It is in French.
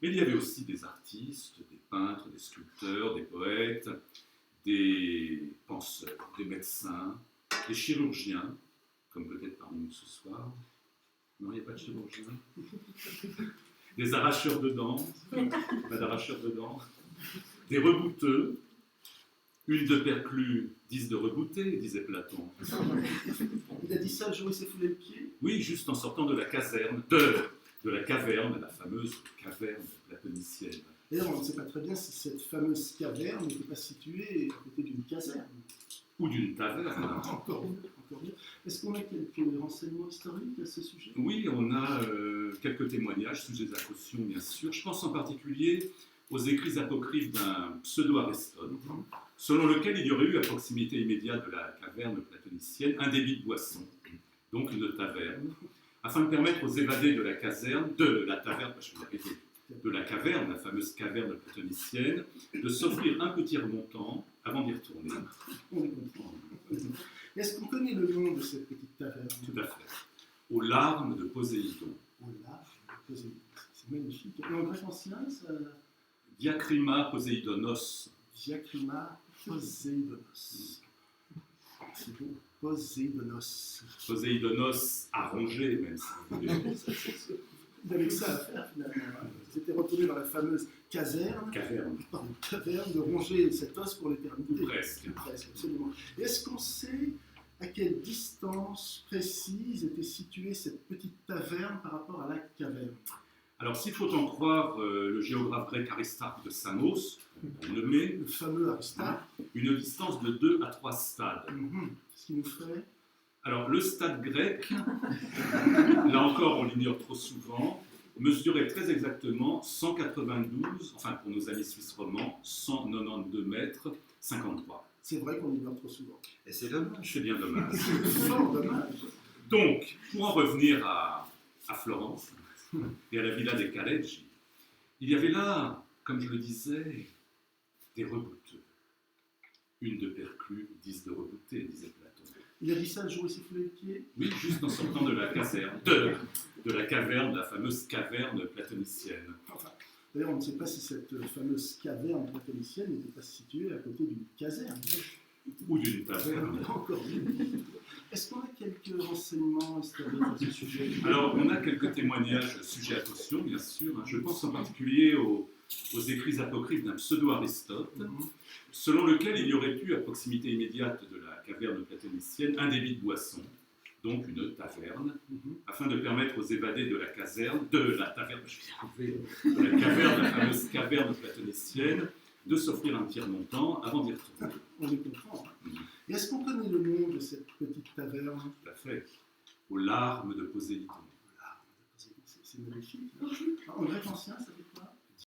Mais il y avait aussi des artistes, des peintres, des sculpteurs, des poètes, des penseurs, des médecins, des chirurgiens, comme peut-être parmi nous ce soir. Non, il n'y a pas de chirurgiens. Des arracheurs de dents, pas d'arracheurs de dents. Des rebouteux, une de perclus, 10 de reboutés, disait Platon. Il a dit ça le jour où il s'est foulé le pied? Oui, juste en sortant de la caserne, de la caverne, la fameuse caverne platonicienne. D'ailleurs, on ne sait pas très bien si cette fameuse caverne n'était pas située à côté d'une caserne. Ou d'une taverne. Encore mieux. Est-ce qu'on a quelques renseignements historiques à ce sujet? Oui, on a quelques témoignages, sujets à caution, bien sûr. Je pense en particulier aux écrits apocryphes d'un pseudo-Aristote, selon lequel il y aurait eu à proximité immédiate de la caverne platonicienne un débit de boisson, donc une taverne, afin de permettre aux évadés de la caserne, de la taverne, je vais y arriver, de la caverne, la fameuse caverne platonicienne, de s'offrir un petit remontant avant d'y retourner. On les comprend. Est-ce qu'on connaît le nom de cette petite taverne? Tout à fait. Aux larmes de Poséidon. C'est magnifique. Et en grec ancien, ça... Diacrima Poséidonos. Diacrima Poséidonos. C'est beau. Poséidonos. Poséidonos arrangé, même si vous voulez. Il avait que ça à faire finalement. Ils étaient retournés dans la fameuse caverne de ronger cet os pour l'éternité. Presque, absolument. Et est-ce qu'on sait à quelle distance précise était située cette petite taverne par rapport à la caverne? Alors, s'il faut en croire le géographe grec Aristarque de Samos, nommé le fameux Aristarque, une distance de 2 à 3 stades. Ce qui nous ferait... Alors, le stade grec, là encore on l'ignore trop souvent, mesurait très exactement 192, enfin pour nos amis suisses romans, 192 mètres 53. C'est vrai qu'on l'ignore trop souvent. Et c'est dommage. C'est bien dommage. C'est fort dommage. Donc, pour en revenir à Florence et à la villa des Caleggi, il y avait là, comme je le disais, des rebouteux. Une de perclus, 10 de reboutés, disait Platon. Il a dit ça le jour où il s'est foulé le pied? Oui, juste en sortant de la caserne, de la caverne, la fameuse caverne platonicienne. Enfin, d'ailleurs, on ne sait pas si cette fameuse caverne platonicienne n'était pas située à côté d'une caserne. Ou d'une taverne. Encore mieux. Est-ce qu'on a quelques renseignements historiques à ce sujet? Alors, on a quelques témoignages sujets à caution, bien sûr. Je pense en particulier aux écrits apocryphes d'un pseudo-Aristote, selon lequel il y aurait eu, à proximité immédiate de la caverne platonicienne, un débit de boisson, donc une taverne, afin de permettre aux évadés de la caserne, de la taverne, de la caverne, la fameuse caverne platonicienne, de s'offrir un petit remontant avant d'y retourner. On les comprend. Et est-ce qu'on connaît le nom de cette petite taverne? Tout à fait. Aux larmes de Poséidon. C'est magnifique. En grec ancien, ça